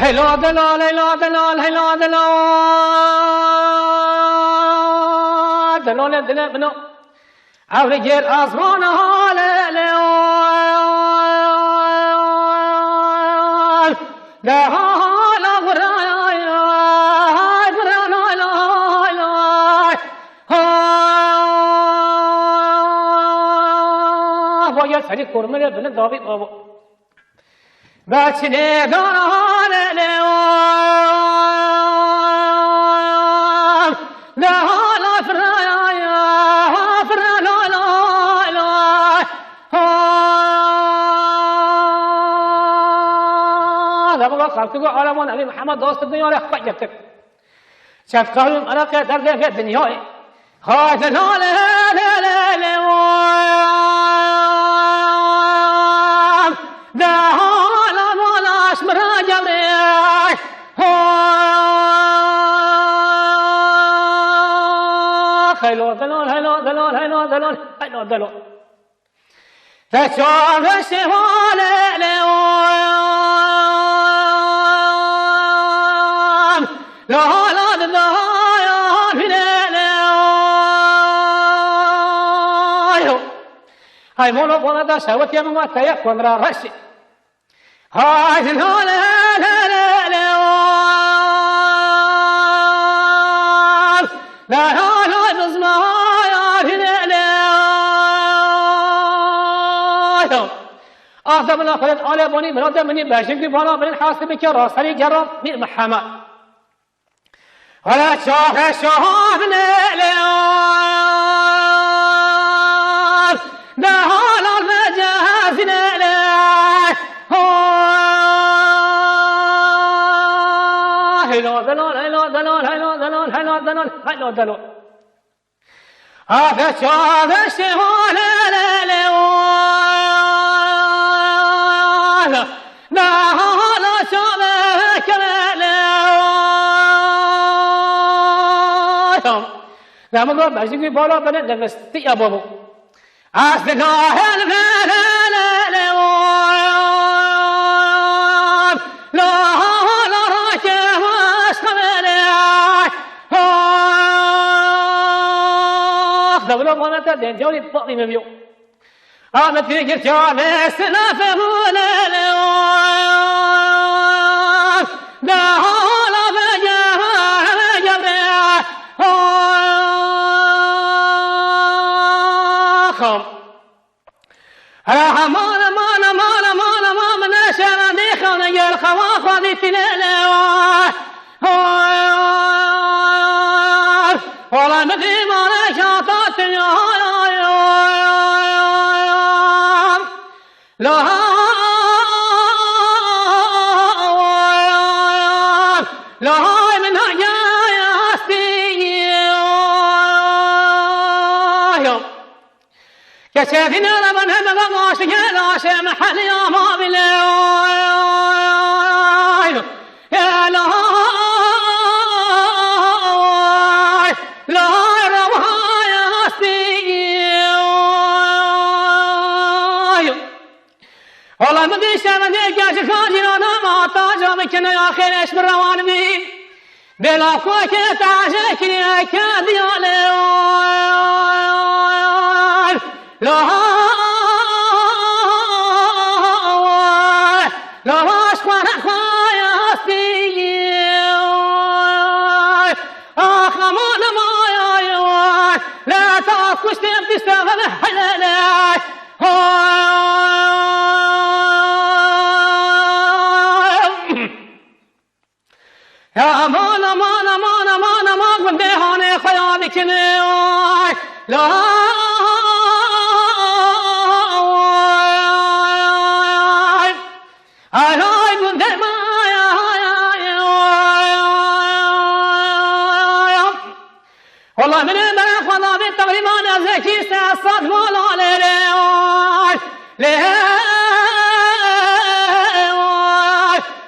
هلا دلال هلا دلال هلا دلال دلال دلال بنو عور جيل آسمان حال لا حال غراي ويا سري كرمل بن دابي بابو بچنه داران لیوان دهالا فرایا فرالا لا لما خلقه عالمان نبی محمد دوست دنیا را خواهد شفقه مرقه در ده دنیای خواهد لاله لیوان دهالا مالاش مراجع لیه خیلو دلال هیلو دلال هیلو دلال هیلو دلال تشاف شوال لیوان لالا دلایان لیوان های مولا بولا دا شوت یا ما تیا کندرا رشی های دلال لیوان لالا آدم الله خلد آل بني مراد مني باشنك بالا من الحاسب كرا سري جرا من محمد ولا شاه شاهنا اليوم دهال المجازنا له هلا دلال هلا دلال هلا دلال هلا دلال هلا دلال هذا شاه شاهنا اليوم لا لا شبك اليوم لا مقرب باشي بالا بنا نفستي ابو اصلها المال اليوم لا لا راكب اسخمل دولة وانا تدين جولي بطاقي مبيو أنا تيجي جالس نفهمون اليوم لا هلا بجبريل خم رحمان مانا مانا مانا مانا نشأنا ديخنا يا الخواخ وذي في اليوم ولا مدري ما نشاطات لا لا من يا استيو كشافنا لمن هم غاش يا شيء محل يا ما بلاي يا لا لا روها يا استيو والله ما ديش أنا ديك يا شخاجنا ما تاجا بكنا يا خير إيش بالروان بي بلا كوك تعجكني أكاد يا ليوان لا لا أشقر أخويا أستيو آخ ما يا يوان لا تأكوش تستغل حلالك يا مانا مانا مانا مانا ما قلت هاني خيالك لا هاي قلت ما والله من البلد خذا بالتغريمان أزكي سأصد ولا لليوان لا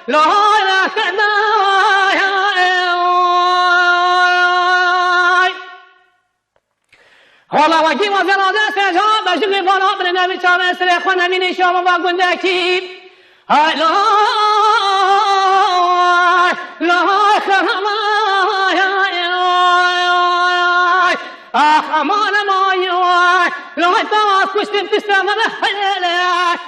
لا كذا والله وجي وزرادة سجاب بشكل فلا من النبي شام سرخ ونبي نشام وقندكي هاي لا امان مایوی لای تا کشتم تستم حلاله